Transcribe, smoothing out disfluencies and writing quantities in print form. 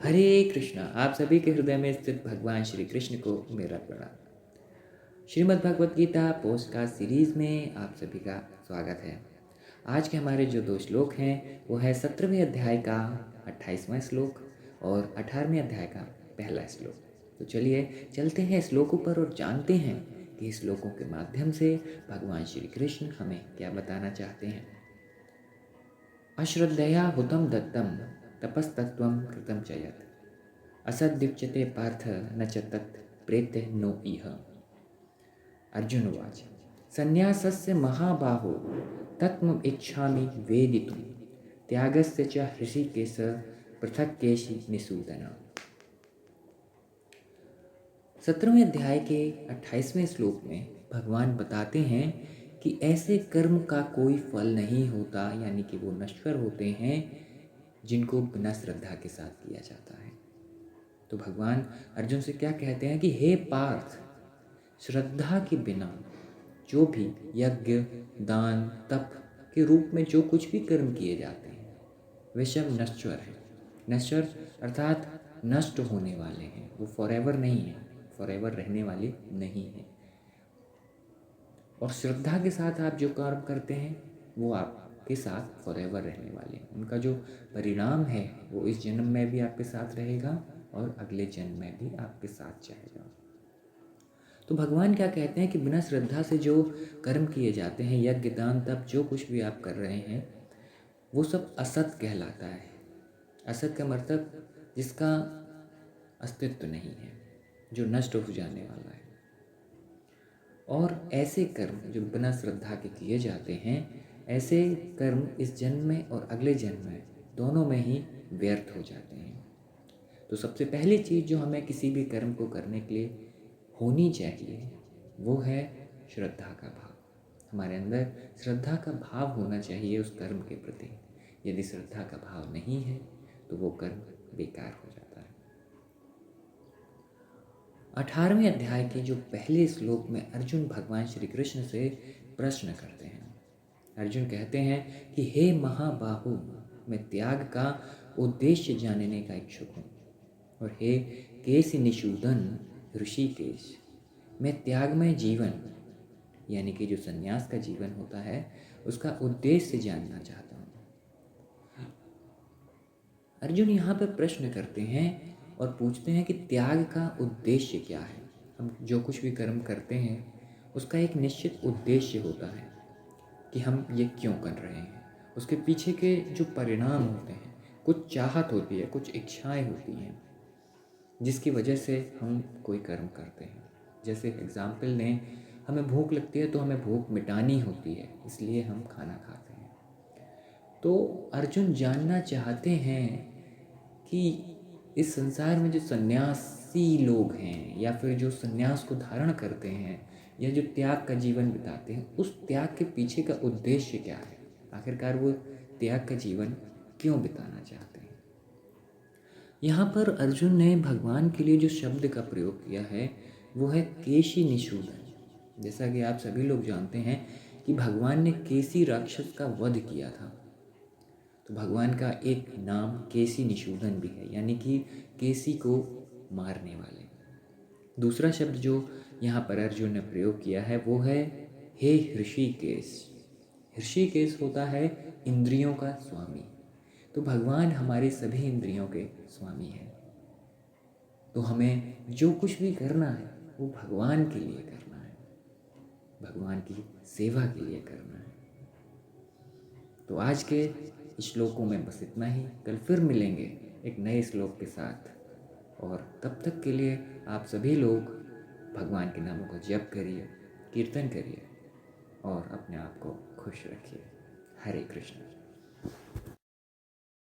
हरे कृष्णा। आप सभी के हृदय में स्थित भगवान श्री कृष्ण को मेरा प्रणाम। श्रीमद् भगवत गीता पोस्टकास्ट सीरीज में आप सभी का स्वागत है। आज के हमारे जो 2 श्लोक हैं वो है 17वें अध्याय का 28वां श्लोक और 18वें अध्याय का पहला श्लोक। तो चलिए चलते हैं श्लोकों पर और जानते हैं कि इस श्लोकों के माध्यम से भगवान श्री कृष्ण हमें क्या बताना चाहते हैं। अश्रद्धया हुतं दत्तं तपस्तत्त्वं कृतं च यत् असद्युच्यते पार्थ न च तत् प्रेत्य नो इह। अर्जुन उवाच संन्यासस्य महाबाहो तत्त्वम् इच्छामि वेदितुं त्यागस्य च हृषीकेश पृथक् केशि निसूदन। 17वें अध्याय के 28वें श्लोक में भगवान बताते हैं कि ऐसे कर्म का कोई फल नहीं होता, यानी कि वो नश्वर होते हैं जिनको बिना श्रद्धा के साथ किया जाता है। तो भगवान अर्जुन से क्या कहते हैं कि हे पार्थ, श्रद्धा के बिना जो भी यज्ञ, दान, तप के रूप में जो कुछ भी कर्म किए जाते हैं वे सब नश्वर हैं। नश्वर अर्थात नष्ट होने वाले हैं, वो फॉरएवर नहीं है, फॉरएवर रहने वाले नहीं हैं। और श्रद्धा के साथ आप जो कर्म करते हैं वो आपके साथ फॉरएवर रहने वाले हैं। उनका जो परिणाम है वो इस जन्म में भी आपके साथ रहेगा और अगले जन्म में भी आपके साथ जाएगा। तो भगवान क्या कहते हैं कि बिना श्रद्धा से जो कर्म किए जाते हैं, यज्ञ, दान, तप, जो कुछ भी आप कर रहे हैं वो सब असत कहलाता है। असत का मतलब जिसका अस्तित्व नहीं है, जो नष्ट हो जाने वाला है। और ऐसे कर्म जो बिना श्रद्धा के किए जाते हैं, ऐसे कर्म इस जन्म में और अगले जन्म में दोनों में ही व्यर्थ हो जाते हैं। तो सबसे पहली चीज़ जो हमें किसी भी कर्म को करने के लिए होनी चाहिए वो है श्रद्धा का भाव। हमारे अंदर श्रद्धा का भाव होना चाहिए उस कर्म के प्रति। यदि श्रद्धा का भाव नहीं है तो वो कर्म बेकार हो जाता है। 18वें अध्याय के जो पहले श्लोक में अर्जुन भगवान श्री कृष्ण से प्रश्न करते हैं। अर्जुन कहते हैं कि हे महाबाहु, मैं त्याग का उद्देश्य जानने का इच्छुक हूँ। और हे केसि निषूदन ऋषिकेश, मैं त्यागमय जीवन यानी कि जो संन्यास का जीवन होता है उसका उद्देश्य जानना चाहता हूँ। अर्जुन यहाँ पर प्रश्न करते हैं और पूछते हैं कि त्याग का उद्देश्य क्या है। हम जो कुछ भी कर्म करते हैं उसका एक निश्चित उद्देश्य होता है कि हम ये क्यों कर रहे हैं। उसके पीछे के जो परिणाम होते हैं, कुछ चाहत होती है, कुछ इच्छाएं होती हैं जिसकी वजह से हम कोई कर्म करते हैं। जैसे एग्जाम्पल लें, हमें भूख लगती है तो हमें भूख मिटानी होती है, इसलिए हम खाना खाते हैं। तो अर्जुन जानना चाहते हैं कि इस संसार में जो सन्यासी लोग हैं या फिर जो सन्यास को धारण करते हैं या जो त्याग का जीवन बिताते हैं, उस त्याग के पीछे का उद्देश्य क्या है। आखिरकार वो त्याग का जीवन क्यों बिताना चाहते हैं। यहाँ पर अर्जुन ने भगवान के लिए जो शब्द का प्रयोग किया है वो है केशी निषूदन। जैसा कि आप सभी लोग जानते हैं कि भगवान ने केसी राक्षस का वध किया था। तो भगवान का एक नाम केसी निषूदन भी है, यानी कि केसी को मारने वाले। दूसरा शब्द जो यहाँ पर अर्जुन ने प्रयोग किया है वो है हे ऋषिकेश। ऋषिकेश होता है इंद्रियों का स्वामी। तो भगवान हमारे सभी इंद्रियों के स्वामी हैं। तो हमें जो कुछ भी करना है वो भगवान के लिए करना है, भगवान की सेवा के लिए करना है। तो आज के श्लोकों में बस इतना ही। कल फिर मिलेंगे एक नए श्लोक के साथ, और तब तक के लिए आप सभी लोग भगवान के नामों का जप करिए, कीर्तन करिए और अपने आप को खुश रखिए। हरे कृष्ण।